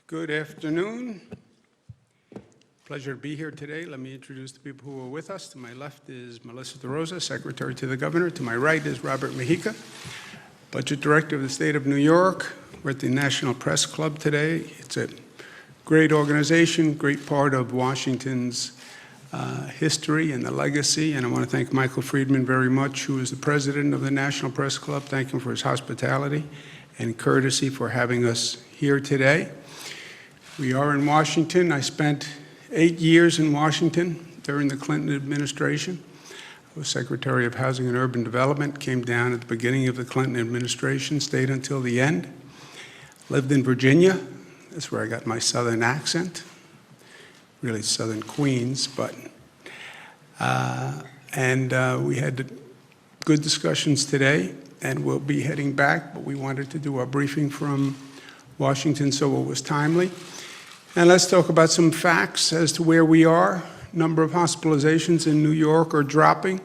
Good afternoon. Pleasure to be here today. Let me introduce the people who are with us. To my left is Melissa DeRosa, Secretary to the Governor. To my right is Robert Mujica, Budget Director of the State of New York. We're at the National Press Club today. It's a great organization, great part of Washington's history and the legacy. And I want to thank Michael Friedman very much, who is the president of the National Press Club. Thank him for his hospitality and courtesy for having us here today. We are in Washington. I spent 8 years in Washington during the Clinton administration. I was Secretary of Housing and Urban Development, came down at the beginning of the Clinton administration, stayed until the end. Lived in Virginia. That's where I got my southern accent. Really southern Queens, but. We had good discussions today, and we'll be heading back, but we wanted to do our briefing from Washington, so it was timely. And let's talk about some facts as to where we are. Number of hospitalizations in New York are dropping.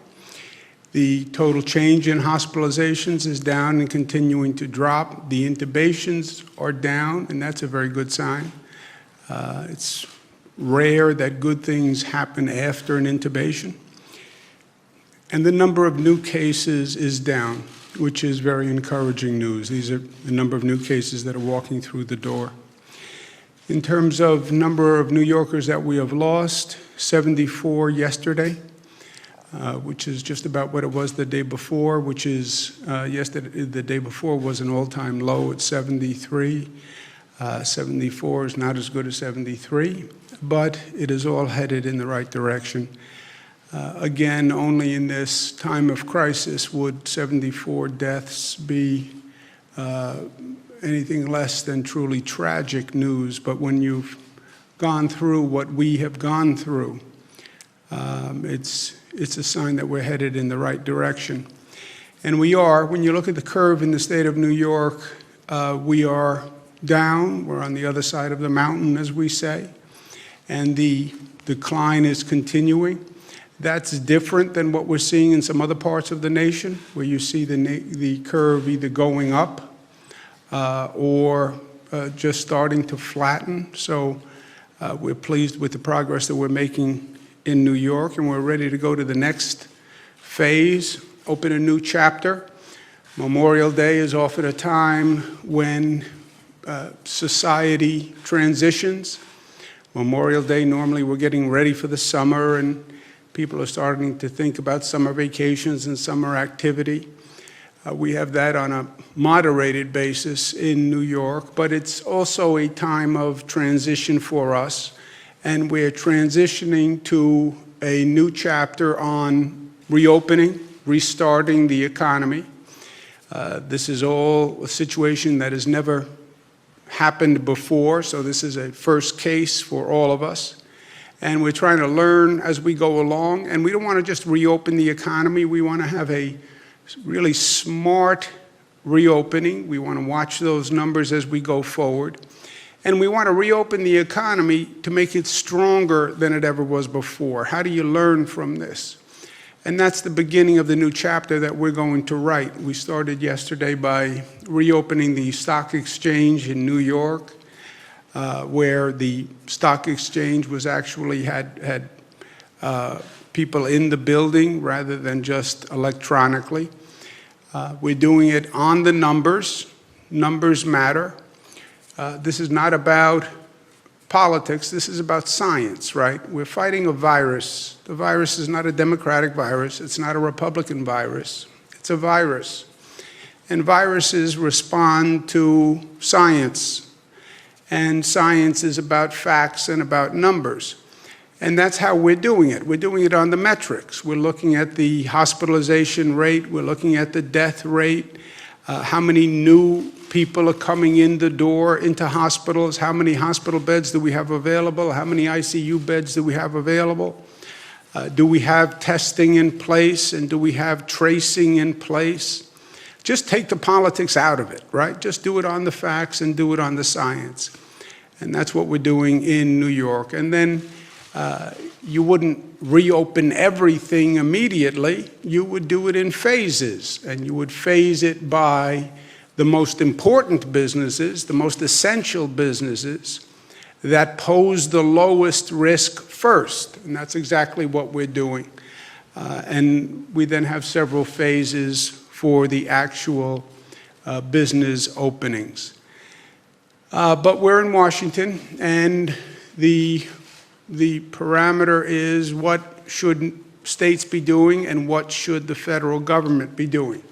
The total change in hospitalizations is down and continuing to drop. The intubations are down, and that's a very good sign. It's rare that good things happen after an intubation. And the number of new cases is down, which is very encouraging news. These are the number of new cases that are walking through the door. In terms of number of New Yorkers that we have lost, 74 yesterday, which is just about what it was the day before, which is yesterday, the day before was an all-time low at 73. 74 is not as good as 73, but it is all headed in the right direction. Again, only in this time of crisis would 74 deaths be anything less than truly tragic news. But when you've gone through what we have gone through, it's a sign that we're headed in the right direction. And we are. When you look at the curve in the state of New York, we are down. We're on the other side of the mountain, as we say. And the decline is continuing. That's different than what we're seeing in some other parts of the nation, where you see the curve either going up or just starting to flatten. So we're pleased with the progress that we're making in New York, and we're ready to go to the next phase, open a new chapter. Memorial Day is often a time when society transitions. Memorial Day, normally we're getting ready for the summer, and people are starting to think about summer vacations and summer activity. We have that on a moderated basis in New York, but it's also a time of transition for us, and we're transitioning to a new chapter on reopening, restarting the economy. This is all a situation that has never happened before, so this is a first case for all of us. And we're trying to learn as we go along, and we don't want to just reopen the economy. We want to have a really smart reopening. We want to watch those numbers as we go forward. And we want to reopen the economy to make it stronger than it ever was before. How do you learn from this? And that's the beginning of the new chapter that we're going to write. We started yesterday by reopening the stock exchange in New York, where the stock exchange was actually had people in the building rather than just electronically. We're doing it on the numbers. Numbers matter. This is not about politics. This is about science, right? We're fighting a virus. The virus is not a Democratic virus. It's not a Republican virus. It's a virus. And viruses respond to science. And science is about facts and about numbers. And that's how we're doing it. We're doing it on the metrics. We're looking at the hospitalization rate. We're looking at the death rate. How many new people are coming in the door into hospitals? How many hospital beds do we have available? How many ICU beds do we have available? Do we have testing in place? And do we have tracing in place? Just take the politics out of it, right? Just do it on the facts and do it on the science. And that's what we're doing in New York. And then you wouldn't reopen everything immediately. You would do it in phases, and you would phase it by the most important businesses, the most essential businesses, that pose the lowest risk first, and that's exactly what we're doing. And we then have several phases for the actual business openings. But we're in Washington, and the parameter is what should states be doing and what should the federal government be doing.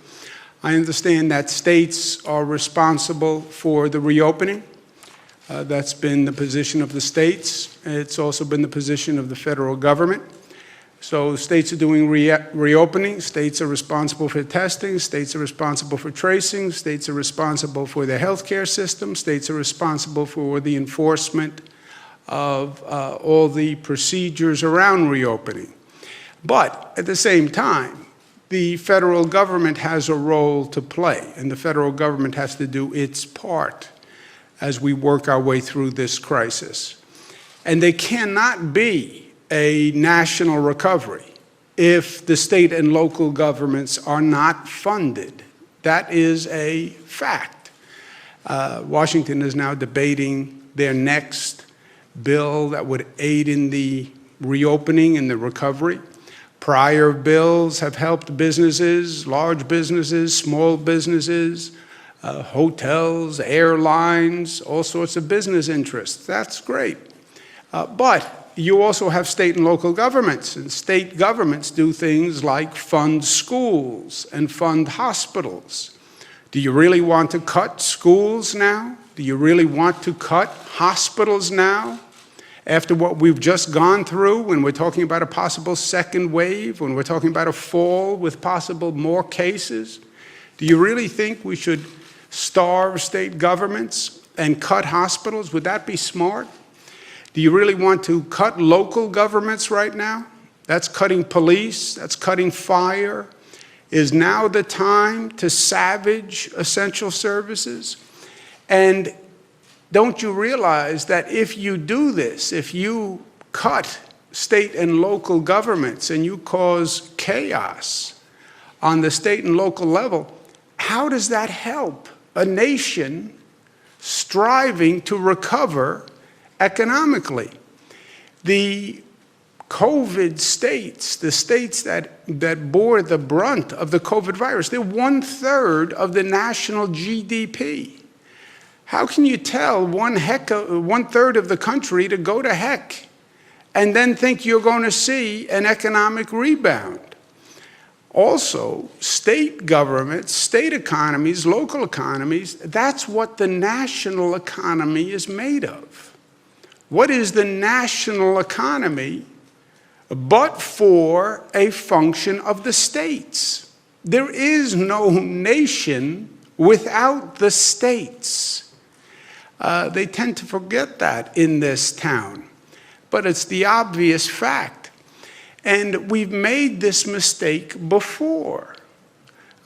I understand that states are responsible for the reopening. That's been the position of the states. It's also been the position of the federal government. So states are doing reopening. States are responsible for testing. States are responsible for tracing. States are responsible for the healthcare system. States are responsible for the enforcement of all the procedures around reopening. But at the same time, the federal government has a role to play, and the federal government has to do its part as we work our way through this crisis. And there cannot be a national recovery if the state and local governments are not funded. That is a fact. Washington is now debating their next bill that would aid in the reopening and the recovery. Prior bills have helped businesses, large businesses, small businesses, hotels, airlines, all sorts of business interests. That's great. But you also have state and local governments, and state governments do things like fund schools and fund hospitals. Do you really want to cut schools now? Do you really want to cut hospitals now? After what we've just gone through, when we're talking about a possible second wave, when we're talking about a fall with possible more cases, do you really think we should starve state governments and cut hospitals? Would that be smart? Do you really want to cut local governments right now? That's cutting police, that's cutting fire. Is now the time to savage essential services? And don't you realize that if you do this, if you cut state and local governments and you cause chaos on the state and local level, how does that help a nation striving to recover economically? The COVID states, the states that bore the brunt of the COVID virus, they're 1/3 of the national GDP. How can you tell 1/3 of the country to go to heck and then think you're going to see an economic rebound? Also, state governments, state economies, local economies, that's what the national economy is made of. What is the national economy but for a function of the states? There is no nation without the states. They tend to forget that in this town, but it's the obvious fact. And we've made this mistake before.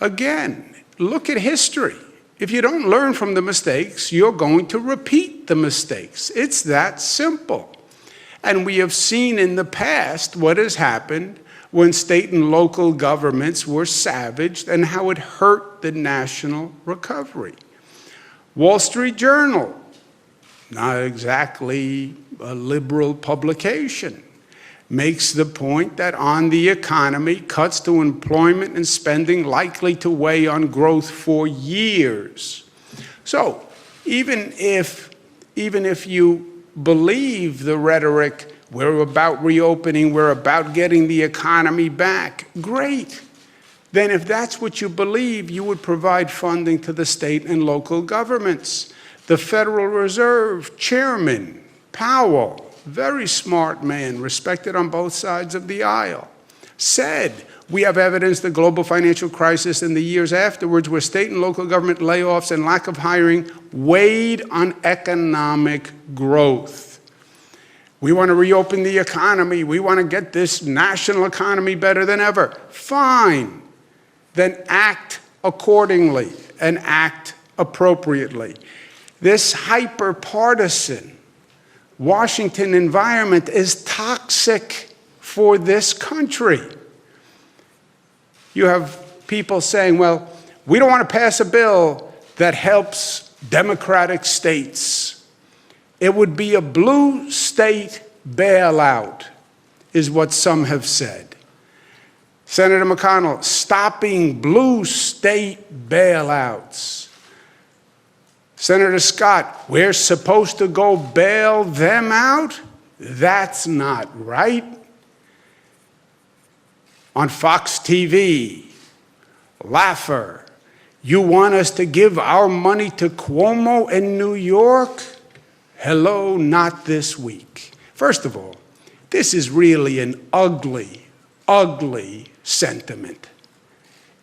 Again, look at history. If you don't learn from the mistakes, you're going to repeat the mistakes. It's that simple. And we have seen in the past what has happened when state and local governments were savaged and how it hurt the national recovery. Wall Street Journal, not exactly a liberal publication, makes the point that on the economy, cuts to employment and spending likely to weigh on growth for years. So even if you believe the rhetoric, we're about reopening, we're about getting the economy back, great. Then if that's what you believe, you would provide funding to the state and local governments. The Federal Reserve Chairman, Powell, very smart man, respected on both sides of the aisle, said, we have evidence the global financial crisis and the years afterwards where state and local government layoffs and lack of hiring weighed on economic growth. We want to reopen the economy. We want to get this national economy better than ever. Fine. Then act accordingly and act appropriately. This hyper-partisan Washington environment is toxic for this country. You have people saying, well, we don't want to pass a bill that helps democratic states. It would be a blue state bailout, is what some have said. Senator McConnell, stopping blue state bailouts. Senator Scott, we're supposed to go bail them out? That's not right. On Fox TV, Laffer, you want us to give our money to Cuomo in New York? Hello, not this week. First of all, this is really an ugly, ugly sentiment.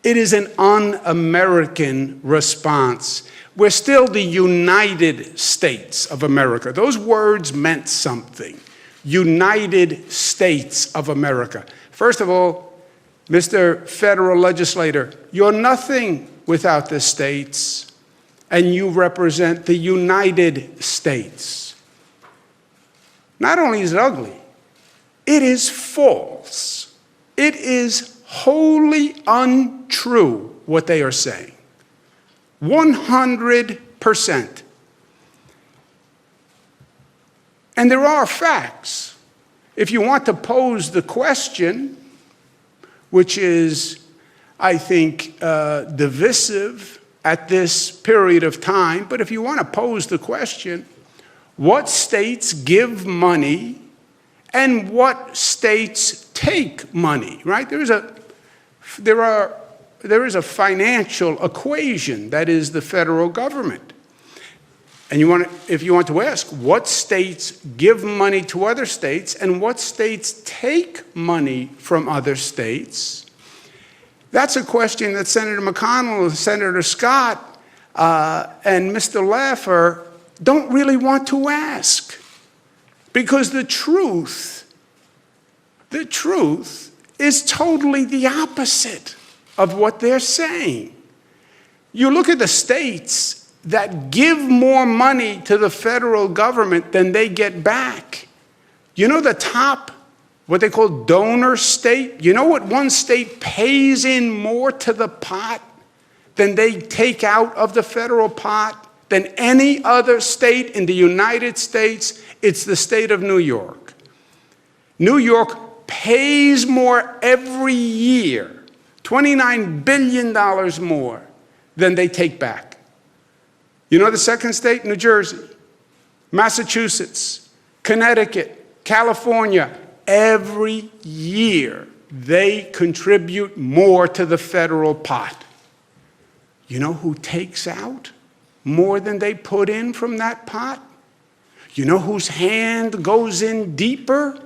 It is an un-American response. We're still the United States of America. Those words meant something. United States of America. First of all, Mr. Federal Legislator, you're nothing without the states, and you represent the United States. Not only is it ugly, it is false. It is wholly untrue what they are saying. 100%. And there are facts. If you want to pose the question, which is, I think, divisive at this period of time, but if you want to pose the question, what states give money and what states take money, right? There is a financial equation that is the federal government. And if you want to ask, what states give money to other states and what states take money from other states, that's a question that Senator McConnell, Senator Scott, and Mr. Laffer don't really want to ask. Because the truth is totally the opposite of what they're saying. You look at the states that give more money to the federal government than they get back. You know the top, what they call donor state? You know what one state pays in more to the pot than they take out of the federal pot than any other state in the United States? It's the state of New York. New York pays more every year, $29 billion more than they take back. You know the second state? New Jersey, Massachusetts, Connecticut, California. Every year, they contribute more to the federal pot. You know who takes out more than they put in from that pot? You know whose hand goes in deeper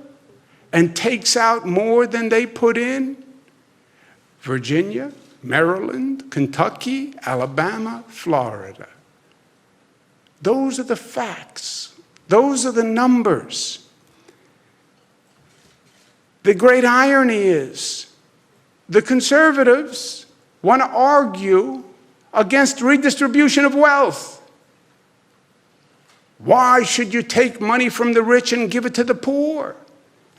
and takes out more than they put in? Virginia, Maryland, Kentucky, Alabama, Florida. Those are the facts. Those are the numbers. The great irony is the conservatives want to argue against redistribution of wealth. Why should you take money from the rich and give it to the poor?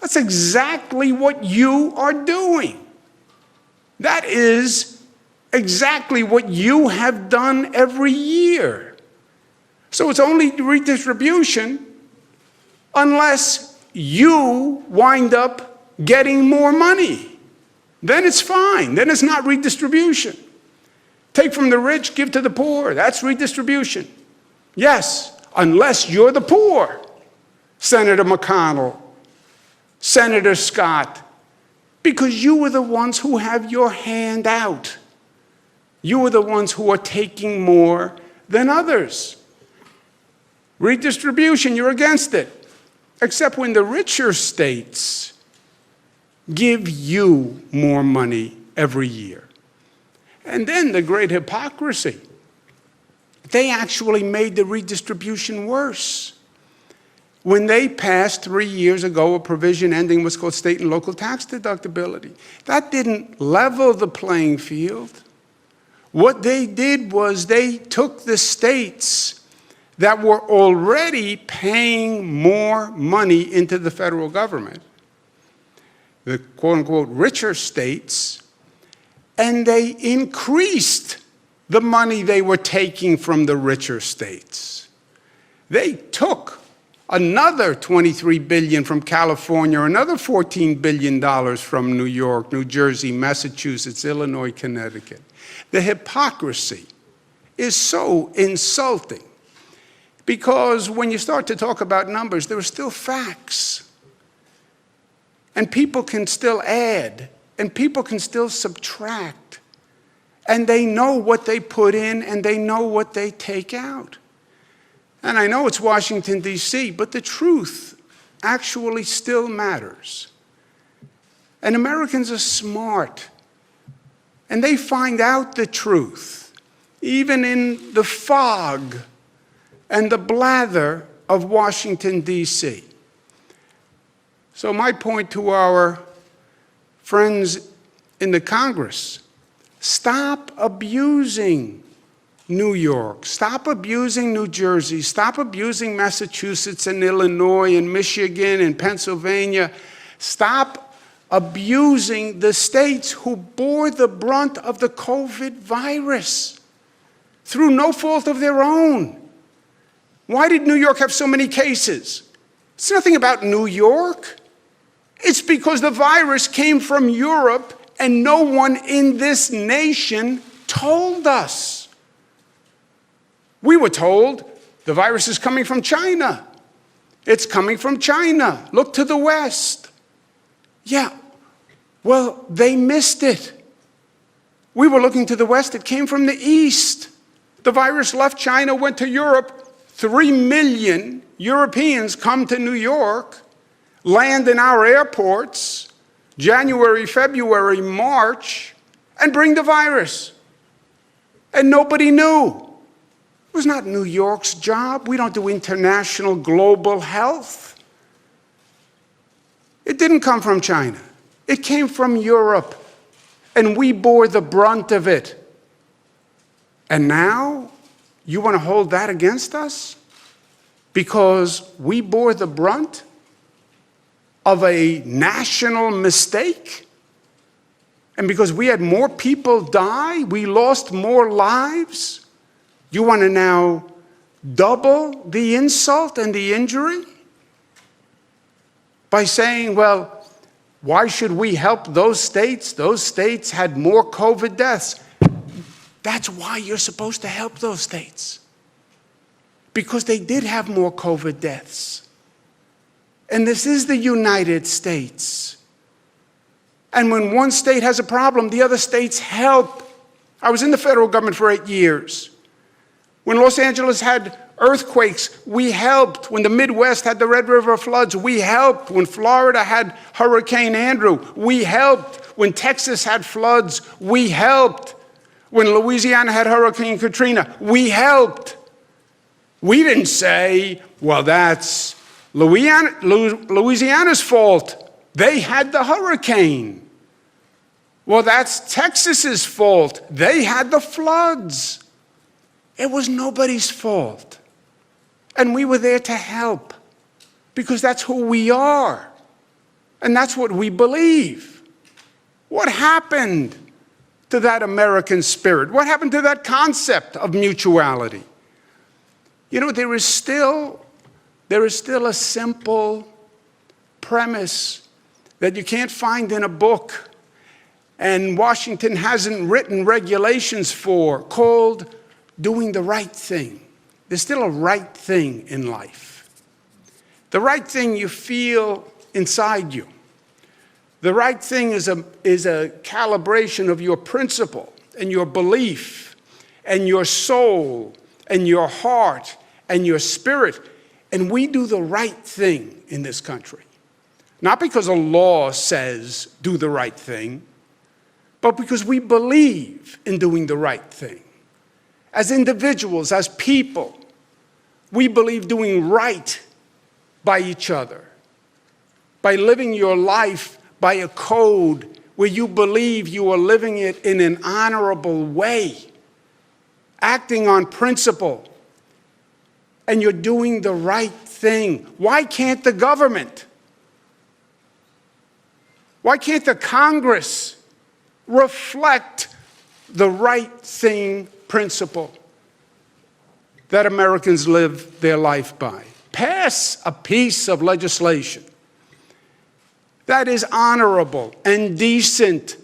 That's exactly what you are doing. That is exactly what you have done every year. So it's only redistribution unless you wind up getting more money. Then it's fine. Then it's not redistribution. Take from the rich, give to the poor. That's redistribution. Yes, unless you're the poor. Senator McConnell, Senator Scott, because you were the ones who have your hand out. You are the ones who are taking more than others. Redistribution, you're against it. Except when the richer states give you more money every year. And then the great hypocrisy. They actually made the redistribution worse. When they passed 3 years ago a provision ending what's called state and local tax deductibility, that didn't level the playing field. What they did was they took the states that were already paying more money into the federal government, the quote-unquote richer states, and they increased the money they were taking from the richer states. They took another $23 billion from California, another $14 billion from New York, New Jersey, Massachusetts, Illinois, Connecticut. The hypocrisy is so insulting because when you start to talk about numbers, there are still facts. And people can still add, and people can still subtract. And they know what they put in, and they know what they take out. And I know it's Washington, D.C., but the truth actually still matters. And Americans are smart, and they find out the truth, even in the fog and the blather of Washington, D.C. So my point to our friends in the Congress, stop abusing New York, stop abusing New Jersey, stop abusing Massachusetts and Illinois and Michigan and Pennsylvania. Stop abusing the states who bore the brunt of the COVID virus through no fault of their own. Why did New York have so many cases? It's nothing about New York. It's because the virus came from Europe and no one in this nation told us. We were told the virus is coming from China. It's coming from China. Look to the West. Yeah, well, they missed it. We were looking to the West. It came from the East. The virus left China, went to Europe. 3 million Europeans come to New York, land in our airports, January, February, March, and bring the virus. And nobody knew. It was not New York's job. We don't do international global health. It didn't come from China. It came from Europe. And we bore the brunt of it. And now you want to hold that against us? Because we bore the brunt of a national mistake? And because we had more people die, we lost more lives? You want to now double the insult and the injury? By saying, well, why should we help those states? Those states had more COVID deaths. That's why you're supposed to help those states. Because they did have more COVID deaths. And this is the United States. And when one state has a problem, the other states help. I was in the federal government for 8 years. When Los Angeles had earthquakes, we helped. When the Midwest had the Red River floods, we helped. When Florida had Hurricane Andrew, we helped. When Texas had floods, we helped. When Louisiana had Hurricane Katrina, we helped. We didn't say, well, that's Louisiana's fault. They had the hurricane. Well, that's Texas's fault. They had the floods. It was nobody's fault. And we were there to help because that's who we are. And that's what we believe. What happened to that American spirit? What happened to that concept of mutuality? You know, there is still a simple premise that you can't find in a book and Washington hasn't written regulations for, called doing the right thing. There's still a right thing in life. The right thing you feel inside you. The right thing is a calibration of your principle and your belief and your soul and your heart and your spirit. And we do the right thing in this country. Not because a law says do the right thing, but because we believe in doing the right thing. As individuals, as people, we believe doing right by each other, by living your life by a code where you believe you are living it in an honorable way, acting on principle, and you're doing the right thing. Why can't the government? Why can't the Congress reflect the right thing principle that Americans live their life by? pass a piece of legislation that is honorable and decent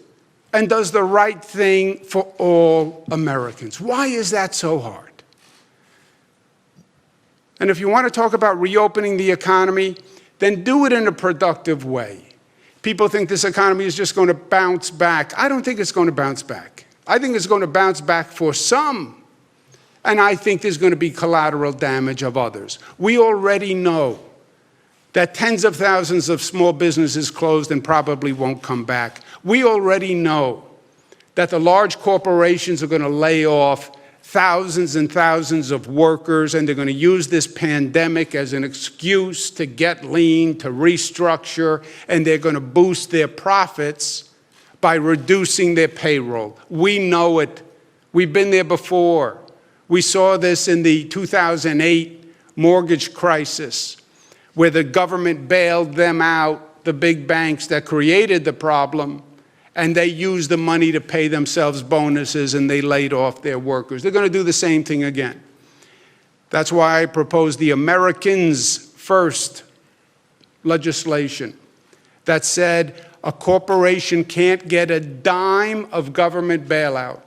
and does the right thing for all Americans. Why is that so hard? And if you want to talk about reopening the economy, then do it in a productive way. People think this economy is just going to bounce back. I don't think it's going to bounce back. I think it's going to bounce back for some, and I think there's going to be collateral damage of others. We already know that tens of thousands of small businesses closed and probably won't come back. We already know that the large corporations are going to lay off thousands and thousands of workers, and they're going to use this pandemic as an excuse to get lean, to restructure, and they're going to boost their profits by reducing their payroll. We know it. We've been there before. We saw this in the 2008 mortgage crisis, where the government bailed them out, the big banks that created the problem, and they used the money to pay themselves bonuses, and they laid off their workers. They're going to do the same thing again. That's why I proposed the Americans First legislation that said a corporation can't get a dime of government bailout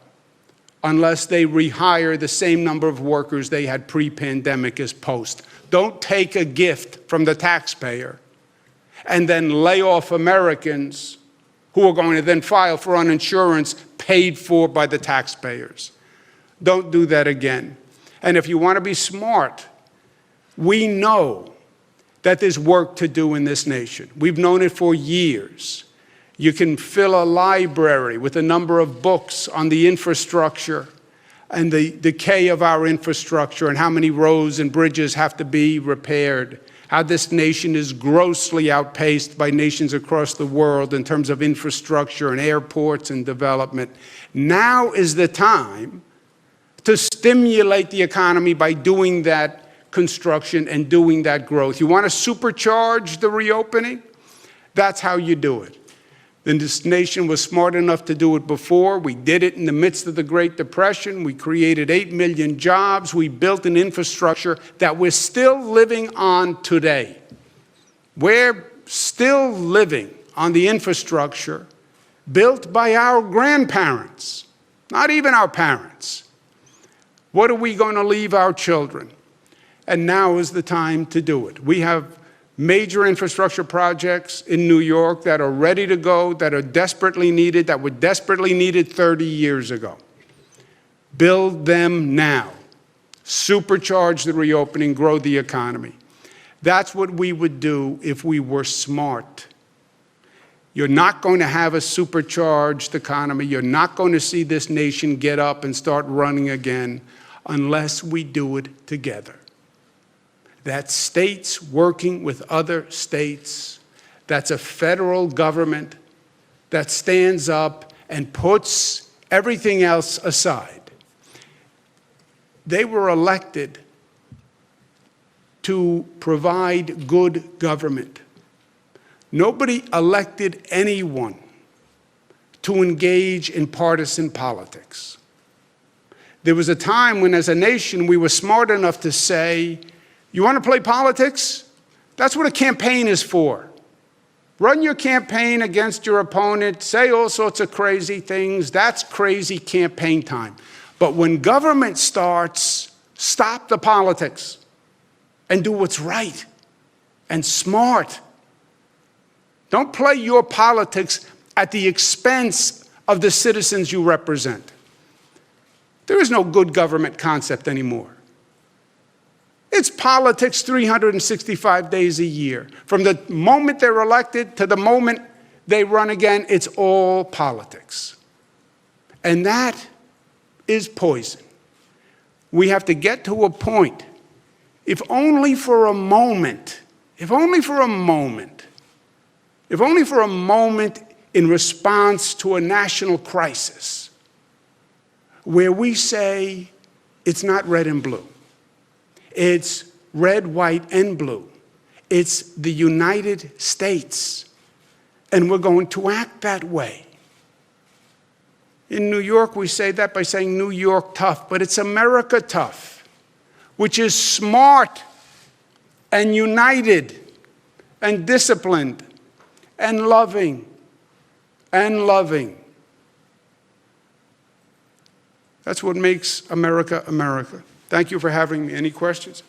unless they rehire the same number of workers they had pre-pandemic as post. Don't take a gift from the taxpayer and then lay off Americans who are going to then file for uninsurance paid for by the taxpayers. Don't do that again. And if you want to be smart, we know that there's work to do in this nation. We've known it for years. You can fill a library with a number of books on the infrastructure and the decay of our infrastructure and how many roads and bridges have to be repaired, how this nation is grossly outpaced by nations across the world in terms of infrastructure and airports and development. Now is the time to stimulate the economy by doing that construction and doing that growth. You want to supercharge the reopening? That's how you do it. Then this nation was smart enough to do it before. We did it in the midst of the Great Depression. We created 8 million jobs. We built an infrastructure that we're still living on today. We're still living on the infrastructure built by our grandparents, not even our parents. What are we going to leave our children? And now is the time to do it. We have major infrastructure projects in New York that are ready to go, that are desperately needed, that were desperately needed 30 years ago. Build them now. Supercharge the reopening, grow the economy. That's what we would do if we were smart. You're not going to have a supercharged economy. You're not going to see this nation get up and start running again unless we do it together. That's states working with other states. That's a federal government that stands up and puts everything else aside. They were elected to provide good government. Nobody elected anyone to engage in partisan politics. There was a time when, as a nation, we were smart enough to say, you want to play politics? That's what a campaign is for. Run your campaign against your opponent, say all sorts of crazy things. That's crazy campaign time. But when government starts, stop the politics and do what's right and smart. Don't play your politics at the expense of the citizens you represent. There is no good government concept anymore. It's politics 365 days a year. From the moment they're elected to the moment they run again, it's all politics. And that is poison. We have to get to a point, if only for a moment, in response to a national crisis, where we say it's not red and blue. It's red, white, and blue. It's the United States. And we're going to act that way. In New York, we say that by saying New York tough, but it's America tough, which is smart and united and disciplined and loving and loving. That's what makes America, America. Thank you for having me. Any questions?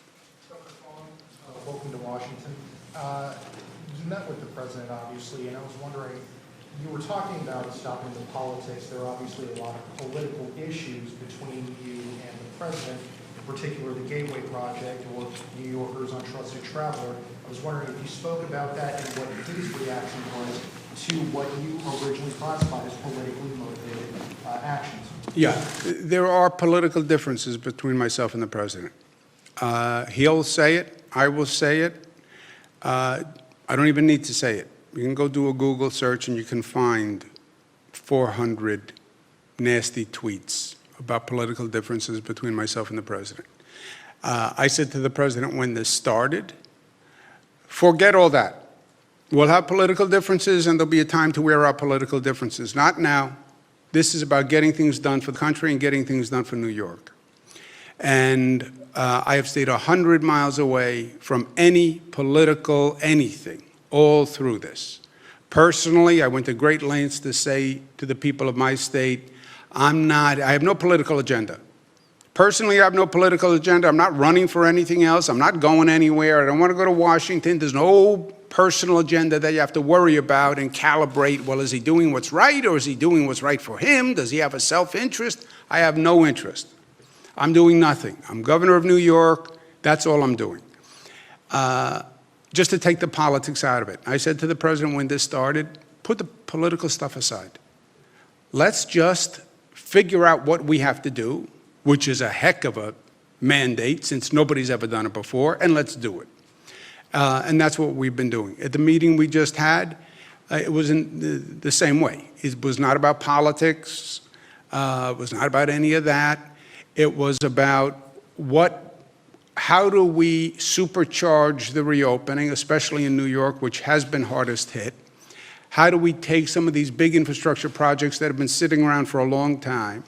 Welcome to Washington. You met with the president, obviously, and I was wondering, you were talking about stopping the politics. There are obviously a lot of political issues between you and the president, in particular the Gateway Project or New Yorkers on Trusted Traveler. I was wondering if you spoke about that and what his reaction was to what you originally classified as politically motivated actions. Yeah, there are political differences between myself and the president. He'll say it. I will say it. I don't even need to say it. You can go do a Google search and you can find 400 nasty tweets about political differences between myself and the president. I said to the president when this started, forget all that. We'll have political differences and there'll be a time to wear our political differences. Not now. This is about getting things done for the country and getting things done for New York. And I have stayed 100 miles away from any political anything all through this. Personally, I went to great lengths to say to the people of my state, I have no political agenda. Personally, I have no political agenda. I'm not running for anything else. I'm not going anywhere. I don't want to go to Washington. There's no personal agenda that you have to worry about and calibrate. Well, is he doing what's right or is he doing what's right for him? Does he have a self-interest? I have no interest. I'm doing nothing. I'm governor of New York. That's all I'm doing. Just to take the politics out of it. I said to the president when this started, put the political stuff aside. Let's just figure out what we have to do, which is a heck of a mandate since nobody's ever done it before, and let's do it. And that's what we've been doing. At the meeting we just had, it was in the same way. It was not about politics. It was not about any of that. It was about how do we supercharge the reopening, especially in New York, which has been hardest hit. How do we take some of these big infrastructure projects that have been sitting around for a long time,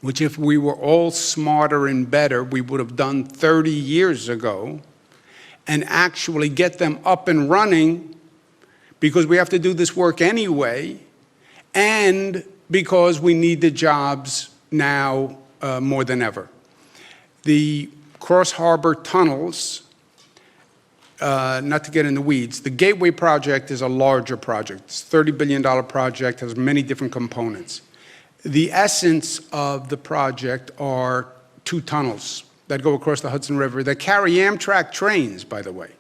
which if we were all smarter and better, we would have done 30 years ago, and actually get them up and running because we have to do this work anyway, and because we need the jobs now more than ever. The Cross Harbor tunnels, not to get in the weeds, the Gateway project is a larger project. It's a $30 billion project, has many different components. The essence of the project are 2 tunnels that go across the Hudson River that carry Amtrak trains, by the way.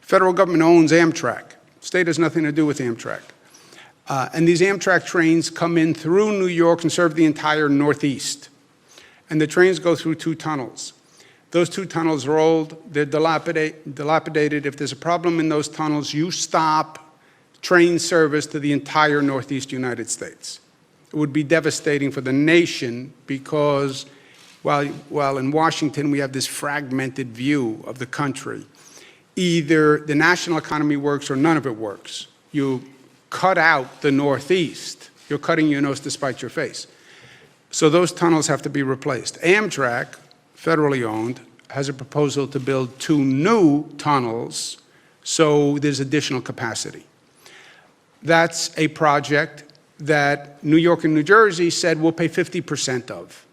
Federal government owns Amtrak. State has nothing to do with Amtrak. And these Amtrak trains come in through New York and serve the entire Northeast. And the trains go through 2 tunnels. Those 2 tunnels are old, they're dilapidated. If there's a problem in those tunnels, you stop train service to the entire Northeast United States. It would be devastating for the nation because while in Washington we have this fragmented view of the country, either the national economy works or none of it works. You cut out the Northeast, you're cutting your nose to spite your face. So those tunnels have to be replaced. Amtrak, federally owned, has a proposal to build 2 new tunnels, so there's additional capacity. That's a project that New York and New Jersey said we'll pay 50% of,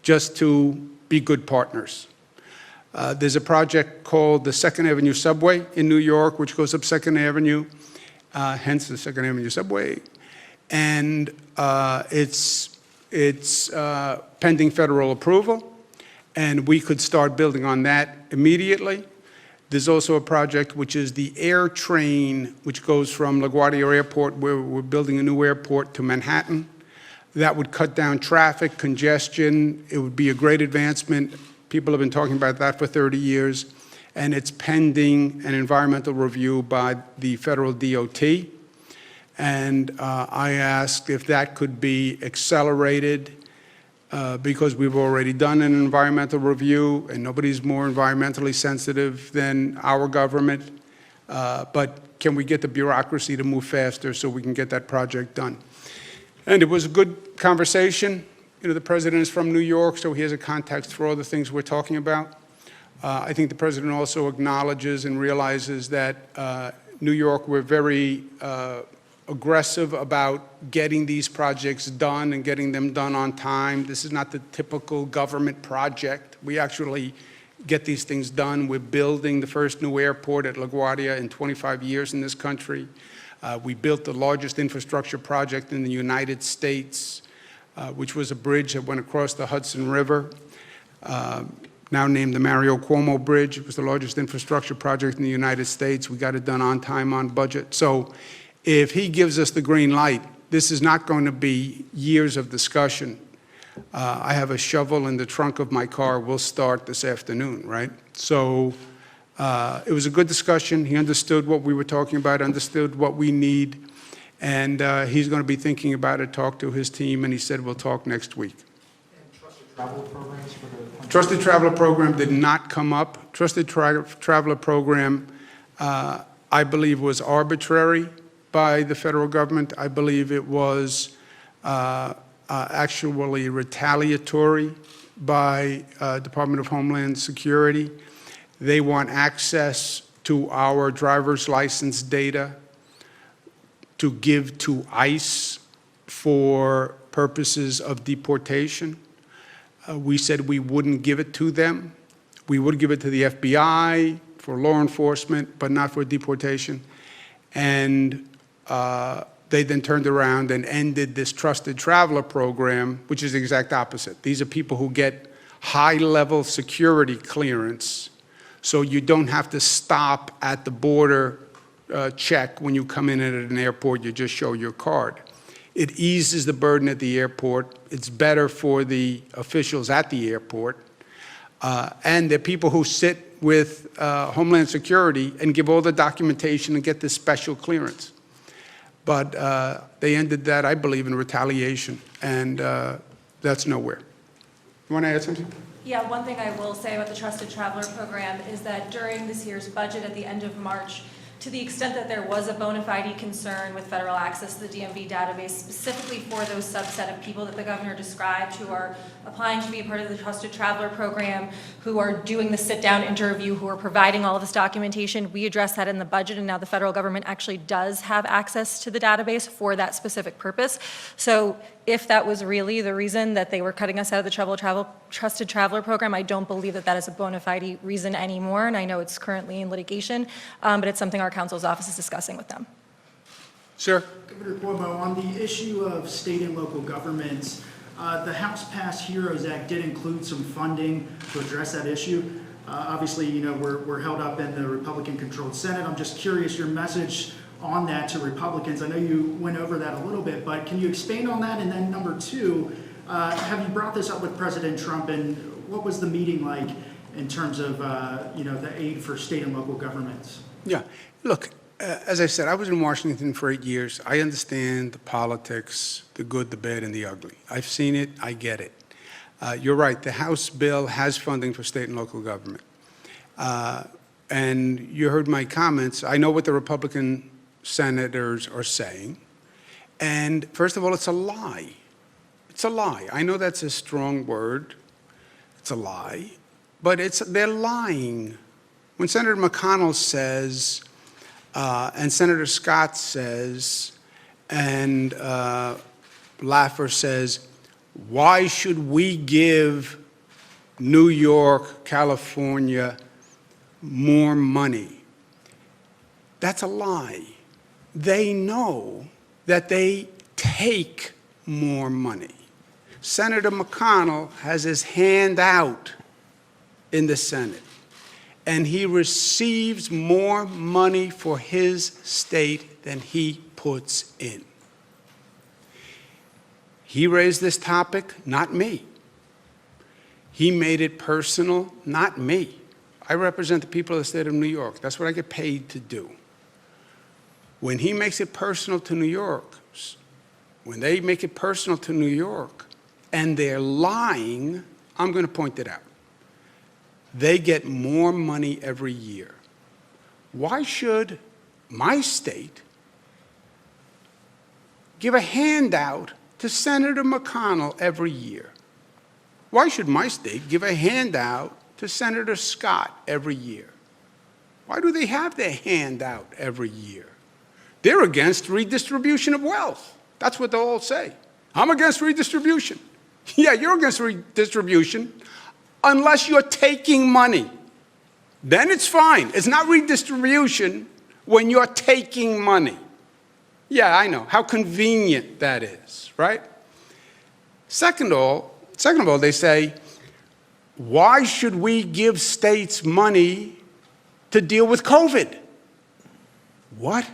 just to be good partners. There's a project called the 2nd Avenue Subway in New York, which goes up 2nd Avenue, hence the 2nd Avenue Subway, and it's pending federal approval, and we could start building on that immediately. There's also a project which is the air train, which goes from LaGuardia Airport, where we're building a new airport, to Manhattan. That would cut down traffic, congestion. It would be a great advancement. People have been talking about that for 30 years, and it's pending an environmental review by the federal DOT. And I asked if that could be accelerated because we've already done an environmental review, and nobody's more environmentally sensitive than our government. But can we get the bureaucracy to move faster so we can get that project done? And it was a good conversation. You know, the president is from New York, so he has a context for all the things we're talking about. I think the president also acknowledges and realizes that New York, we're very aggressive about getting these projects done and getting them done on time. This is not the typical government project. We actually get these things done. We're building the first new airport at LaGuardia in 25 years in this country. We built the largest infrastructure project in the United States, which was a bridge that went across the Hudson River, now named the Mario Cuomo Bridge. It was the largest infrastructure project in the United States. We got it done on time, on budget. So if he gives us the green light, this is not going to be years of discussion. I have a shovel in the trunk of my car. We'll start this afternoon, right? So it was a good discussion. He understood what we were talking about, understood what we need, and he's going to be thinking about it, talk to his team, and he said we'll talk next week. And trusted travel programs for the Trusted Traveler Program did not come up. Trusted Traveler Program, I believe, was arbitrary by the federal government. I believe it was actually retaliatory by Department of Homeland Security. They want access to our driver's license data to give to ICE for purposes of deportation. We said we wouldn't give it to them. We would give it to the FBI for law enforcement, but not for deportation. And they then turned around and ended this Trusted Traveler Program, which is the exact opposite. These are people who get high-level security clearance, so you don't have to stop at the border check when you come in at an airport. You just show your card. It eases the burden at the airport. It's better for the officials at the airport. And the people who sit with Homeland Security and give all the documentation and get this special clearance. But they ended that, I believe, in retaliation, and that's nowhere. You want to add something? Yeah, one thing I will say about the Trusted Traveler Program is that during this year's budget at the end of March, to the extent that there was a bona fide concern with federal access to the DMV database, specifically for those subset of people that the governor described who are applying to be a part of the Trusted Traveler Program, who are doing the sit-down interview, who are providing all of this documentation, we addressed that in the budget, and now the federal government actually does have access to the database for that specific purpose. So if that was really the reason that they were cutting us out of the Trusted Traveler Program, I don't believe that that is a bona fide reason anymore, and I know it's currently in litigation, but it's something our counsel's office is discussing with them. Sir? Governor Cuomo, on the issue of state and local governments, the House passed HEROES Act did include some funding to address that issue. Obviously, you know, we're held up in the Republican-controlled Senate. I'm just curious your message on that to Republicans. I know you went over that a little bit, but can you expand on that? And then number two, have you brought this up with President Trump, and what was the meeting like in terms of, you know, the aid for state and local governments? Yeah. Look, as I said, I was in Washington for 8 years. I understand the politics, the good, the bad, and the ugly. I've seen it. I get it. You're right. The House bill has funding for state and local government. And you heard my comments. I know what the Republican senators are saying. And first of all, it's a lie. It's a lie. I know that's a strong word. It's a lie. But they're lying. When Senator McConnell says, and Senator Scott says, and Laffer says, why should we give New York, California more money? That's a lie. They know that they take more money. Senator McConnell has his hand out in the Senate, and he receives more money for his state than he puts in. He raised this topic, not me. He made it personal, not me. I represent the people of the state of New York. That's what I get paid to do. When he makes it personal to New Yorkers, when they make it personal to New York, and they're lying, I'm going to point it out. They get more money every year. Why should my state give a handout to Senator McConnell every year? Why should my state give a handout to Senator Scott every year? Why do they have their hand out every year? They're against redistribution of wealth. That's what they'll all say. I'm against redistribution. Yeah, you're against redistribution unless you're taking money. Then it's fine. It's not redistribution when you're taking money. Yeah, I know. How convenient that is, right? Second of all, they say, why should we give states money to deal with COVID? What?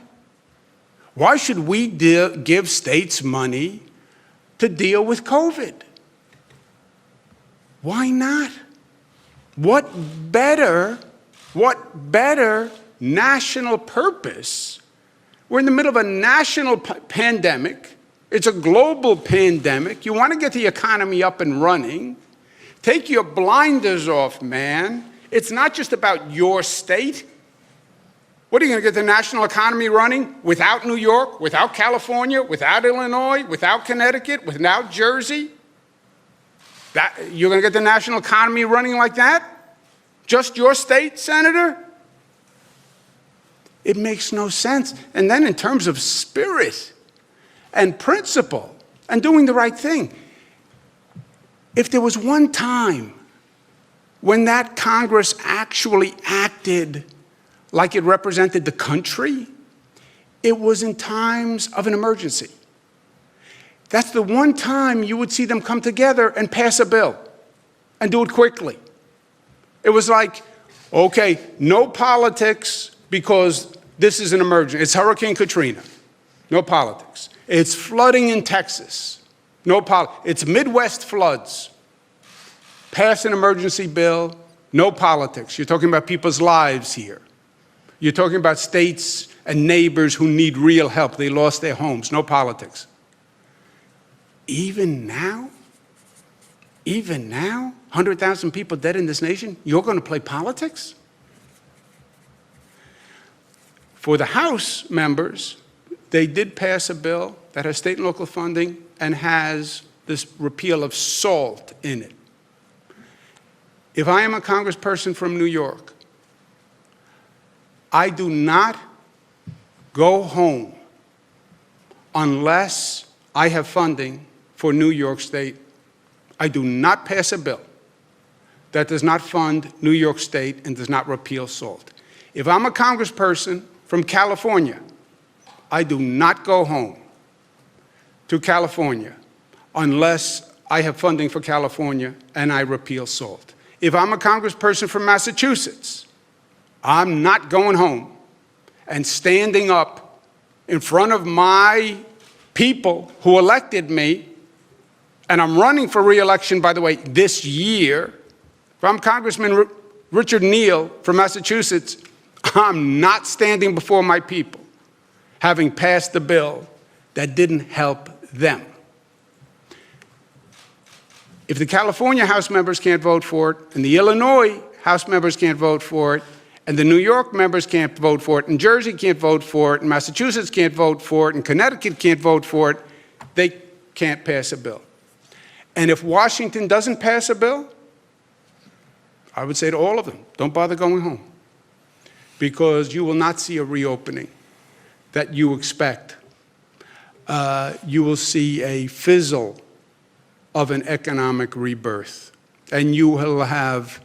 Why should we give states money to deal with COVID? Why not? What better national purpose? We're in the middle of a national pandemic. It's a global pandemic. You want to get the economy up and running. Take your blinders off, man. It's not just about your state. What, are you going to get the national economy running without New York, without California, without Illinois, without Connecticut, without Jersey? You're going to get the national economy running like that? Just your state, Senator? It makes no sense. And then in terms of spirit and principle and doing the right thing, if there was one time when that Congress actually acted like it represented the country, it was in times of an emergency. That's the one time you would see them come together and pass a bill and do it quickly. It was like, okay, no politics because this is an emergency. It's Hurricane Katrina. No politics. It's flooding in Texas. No politics. It's Midwest floods. Pass an emergency bill. No politics. You're talking about people's lives here. You're talking about states and neighbors who need real help. They lost their homes. No politics. Even now, 100,000 people dead in this nation, you're going to play politics? For the House members, they did pass a bill that has state and local funding and has this repeal of SALT in it. If I am a congressperson from New York, I do not go home unless I have funding for New York State. I do not pass a bill that does not fund New York State and does not repeal SALT. If I'm a congressperson from California, I do not go home to California unless I have funding for California and I repeal SALT. If I'm a congressperson from Massachusetts, I'm not going home and standing up in front of my people who elected me, and I'm running for re-election, by the way, this year. If I'm Congressman Richard Neal from Massachusetts, I'm not standing before my people having passed a bill that didn't help them. If the California House members can't vote for it, and the Illinois House members can't vote for it, and the New York members can't vote for it, and Jersey can't vote for it, and Massachusetts can't vote for it, and Connecticut can't vote for it, they can't pass a bill. And if Washington doesn't pass a bill, I would say to all of them, don't bother going home, because you will not see a reopening that you expect. You will see a fizzle of an economic rebirth, and you will have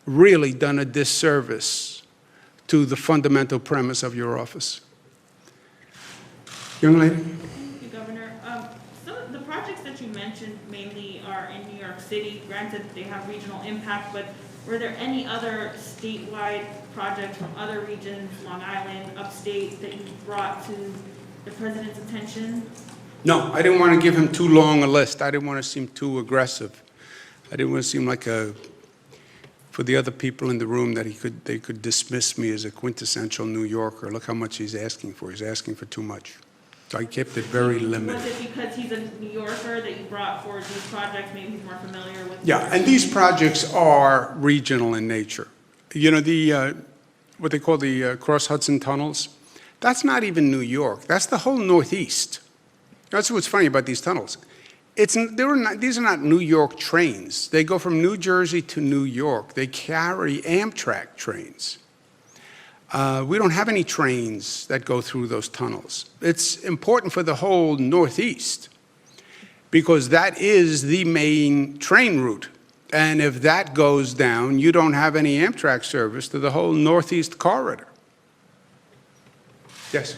really done a disservice to the fundamental premise of your office. Young lady? Thank you, Governor. Some of the projects that you mentioned mainly are in New York City. Granted, they have regional impact, but were there any other statewide projects from other regions, Long Island, upstate, that you brought to the president's attention? No, I didn't want to give him too long a list. I didn't want to seem too aggressive. I didn't want to seem like for the other people in the room that they could dismiss me as a quintessential New Yorker. Look how much he's asking for. He's asking for too much. So I kept it very limited. Was it because he's a New Yorker that you brought forward these projects? Maybe he's more familiar with. Yeah, and these projects are regional in nature. You know, what they call the Cross Hudson tunnels, that's not even New York. That's the whole Northeast. That's what's funny about these tunnels. these are not New York trains. They go from New Jersey to New York. They carry Amtrak trains. We don't have any trains that go through those tunnels. It's important for the whole Northeast because that is the main train route. And if that goes down, you don't have any Amtrak service to the whole Northeast corridor. Yes?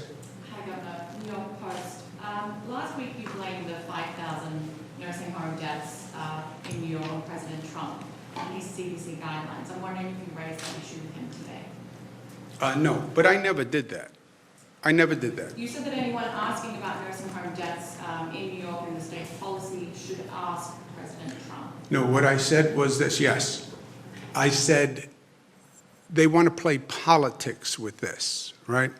Hi, Governor. New York Post. Last week you blamed the 5,000 nursing home deaths in New York on President Trump and these CDC guidelines. I'm wondering if you raised that issue with him today. No, but I never did that. I never did that. You said that anyone asking about nursing home deaths in New York and the state's policy should ask President Trump. No, what I said was this, yes. I said they want to play politics with this, right?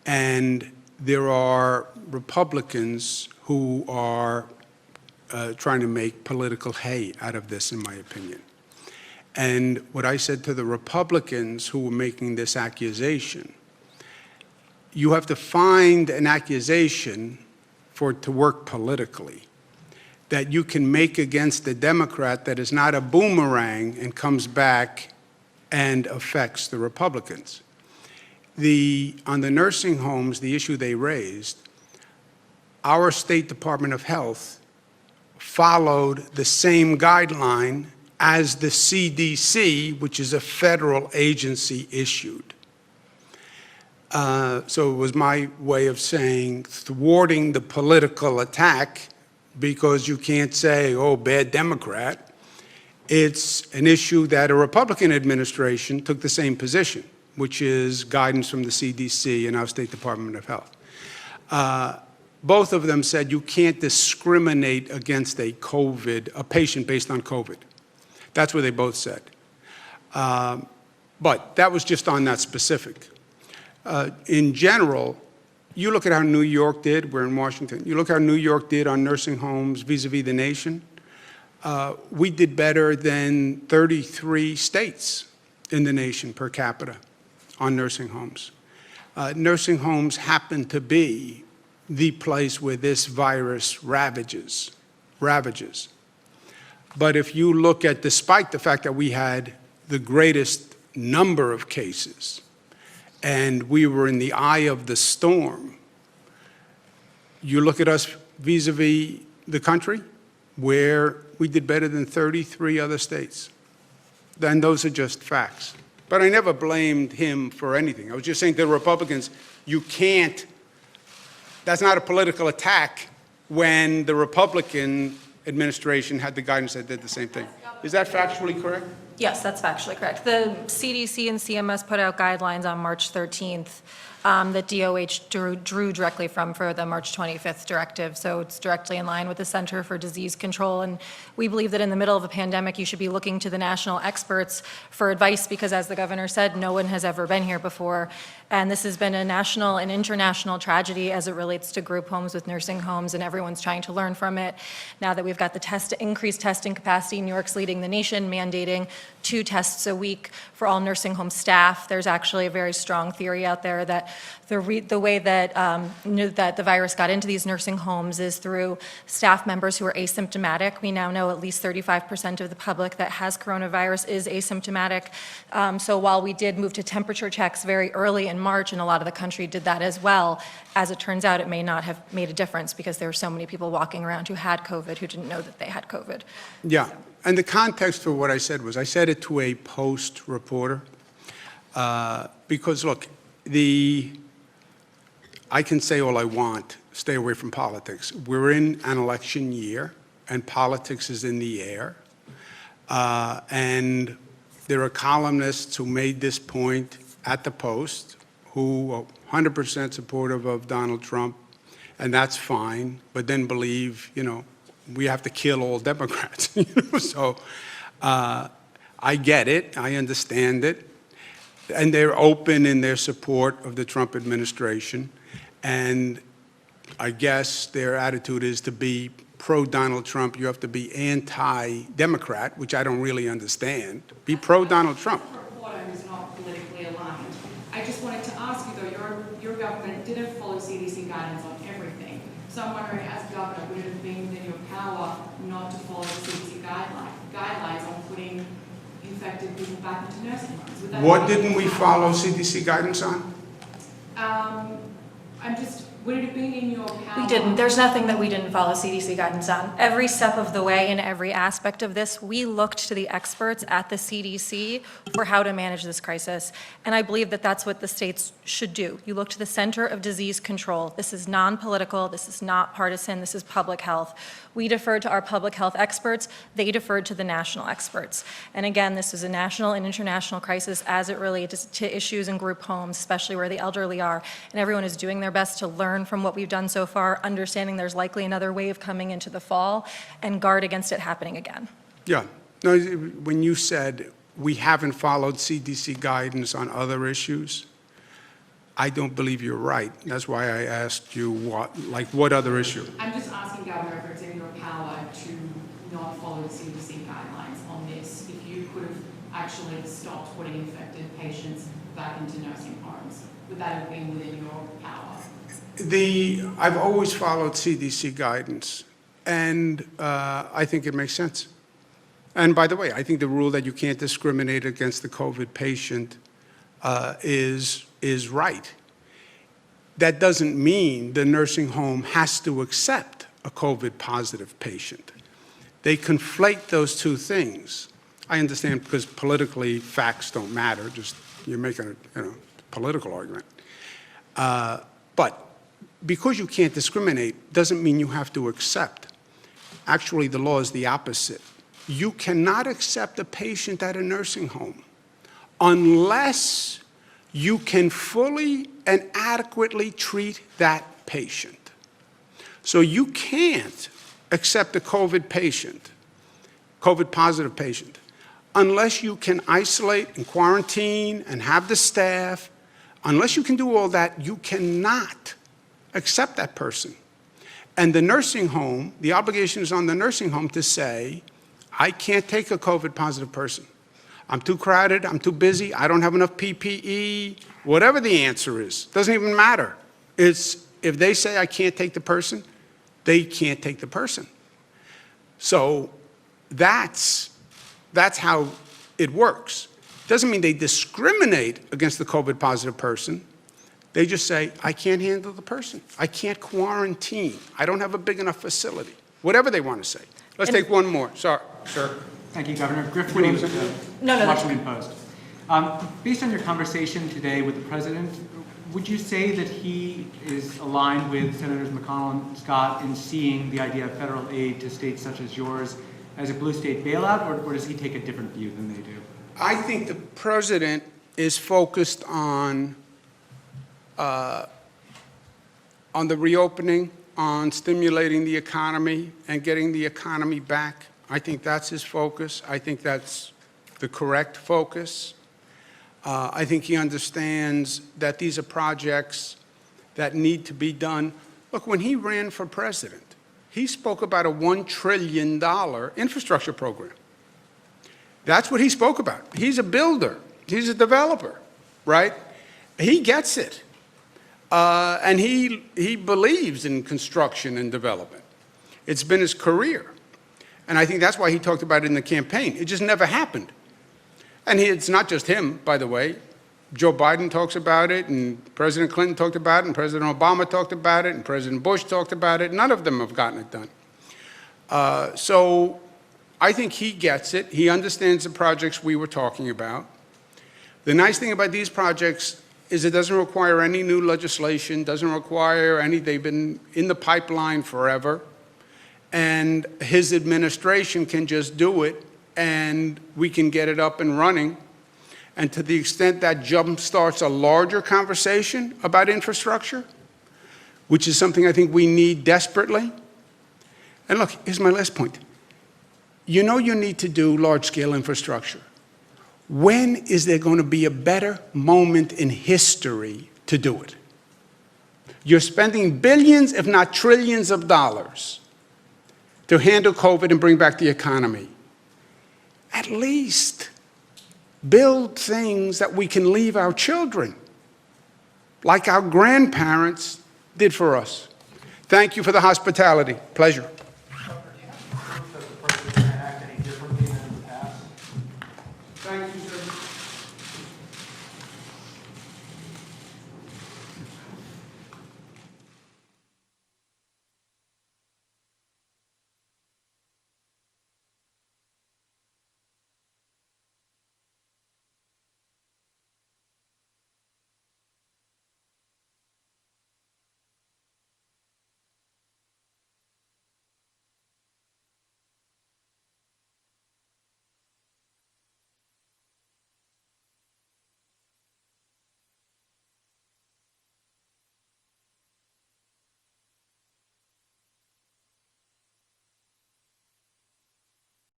And there are Republicans who are trying to make political hay out of this, in my opinion. And what I said to the Republicans who were making this accusation, you have to find an accusation for it to work politically that you can make against a Democrat that is not a boomerang and comes back and affects the Republicans. On the nursing homes, the issue they raised, our State Department of Health followed the same guideline as the CDC, which is a federal agency, issued. So it was my way of saying thwarting the political attack because you can't say, oh, bad Democrat. It's an issue that a Republican administration took the same position, which is guidance from the CDC and our State Department of Health. Both of them said you can't discriminate against a patient based on COVID. That's what they both said. But that was just on that specific. In general, you look at how New York did, we're in Washington, you look how New York did on nursing homes vis-a-vis the nation. We did better than 33 states in the nation per capita on nursing homes. Nursing homes happen to be the place where this virus ravages. But if you look at, despite the fact that we had the greatest number of cases, and we were in the eye of the storm, you look at us vis-a-vis the country, where we did better than 33 other states. Then those are just facts. But I never blamed him for anything. I was just saying to the Republicans, you can't, that's not a political attack when the Republican administration had the guidance that did the same thing. Is that factually correct? Yes, that's factually correct. The CDC and CMS put out guidelines on March 13th that DOH drew directly from for the March 25th directive. So it's directly in line with the Center for Disease Control. And we believe that in the middle of a pandemic, you should be looking to the national experts for advice because, as the governor said, no one has ever been here before. And this has been a national and international tragedy as it relates to group homes with nursing homes, and everyone's trying to learn from it. Now that we've got the increased testing capacity, New York's leading the nation, mandating 2 tests a week for all nursing home staff. There's actually a very strong theory out there that the way that that the virus got into these nursing homes is through staff members who are asymptomatic. We now know at least 35% of the public that has coronavirus is asymptomatic. So while we did move to temperature checks very early in March, and a lot of the country did that as well, as it turns out, it may not have made a difference because there were so many people walking around who had COVID who didn't know that they had COVID. Yeah, and the context for what I said was I said it to a Post reporter because, look, I can say all I want, stay away from politics. We're in an election year, and politics is in the air. And there are columnists who made this point at the Post who are 100% supportive of Donald Trump, and that's fine, but then believe, we have to kill all Democrats. So I get it, I understand it, and they're open in their support of the Trump administration. And I guess their attitude is to be pro-Donald Trump, you have to be anti-Democrat, which I don't really understand. Be pro-Donald Trump. As a reporter who's not politically aligned, I just wanted to ask you, though, your government didn't follow CDC guidance on everything. So I'm wondering, as governor, would it have been within your power not to follow the CDC guidelines on putting infected people back into nursing homes? Would that What have been didn't your we power? follow CDC guidance on? Would it have been in your power? We didn't. There's nothing that we didn't follow CDC guidance on. Every step of the way in every aspect of this, we looked to the experts at the CDC for how to manage this crisis. And I believe that that's what the states should do. You look to the Center of Disease Control. This is non-political. This is not partisan. This is public health. We deferred to our public health experts. They deferred to the national experts. And again, this is a national and international crisis as it relates to issues in group homes, especially where the elderly are. And everyone is doing their best to learn from what we've done so far, understanding there's likely another wave coming into the fall, and guard against it happening again. Yeah. No, when you said we haven't followed CDC guidance on other issues, I don't believe you're right. That's why I asked you what other issue? I'm just asking, Governor, if it's in your power to not follow the CDC guidelines on this, if you could have actually stopped putting infected patients back into nursing homes, would that have been within your power? I've always followed CDC guidance, and I think it makes sense. And by the way, I think the rule that you can't discriminate against the COVID patient is right. That doesn't mean the nursing home has to accept a COVID positive patient. They conflate those two things. I understand because politically facts don't matter, just you're making a political argument. But because you can't discriminate doesn't mean you have to accept. Actually, the law is the opposite. You cannot accept a patient at a nursing home unless you can fully and adequately treat that patient. So you can't accept a COVID patient, COVID positive patient, unless you can isolate and quarantine and have the staff. Unless you can do all that, you cannot accept that person. And the nursing home, the obligation is on the nursing home to say, I can't take a COVID positive person. I'm too crowded, I'm too busy, I don't have enough PPE, whatever the answer is, doesn't even matter. It's, if they say I can't take the person, they can't take the person. So that's how it works. Doesn't mean they discriminate against the COVID positive person. They just say, I can't handle the person. I can't quarantine. I don't have a big enough facility. Whatever they want to say. Let's take one more. Sorry, sir. Thank you, Governor. Griff Williams, No, Washington Post. Based on your conversation today with the President, would you say that he is aligned with Senators McConnell and Scott in seeing the idea of federal aid to states such as yours as a blue state bailout, or does he take a different view than they do? I think the President is focused on the reopening, on stimulating the economy and getting the economy back. I think that's his focus. I think that's the correct focus. I think he understands that these are projects that need to be done. Look, when he ran for president, he spoke about a $1 trillion infrastructure program. That's what he spoke about. He's a builder. He's a developer, right? He gets it. And he believes in construction and development. It's been his career. And I think that's why he talked about it in the campaign. It just never happened. And it's not just him, by the way. Joe Biden talks about it, and President Clinton talked about it, and President Obama talked about it, and President Bush talked about it. None of them have gotten it done. So I think he gets it. He understands the projects we were talking about. The nice thing about these projects is it doesn't require any new legislation, doesn't require any, they've been in the pipeline forever. And his administration can just do it, and we can get it up and running. And to the extent that jumpstarts a larger conversation about infrastructure, which is something I think we need desperately. And look, here's my last point. You know you need to do large-scale infrastructure. When is there going to be a better moment in history to do it? You're spending billions, if not trillions of dollars to handle COVID and bring back the economy. At least build things that we can leave our children, like our grandparents did for us. Thank you for the hospitality. Pleasure.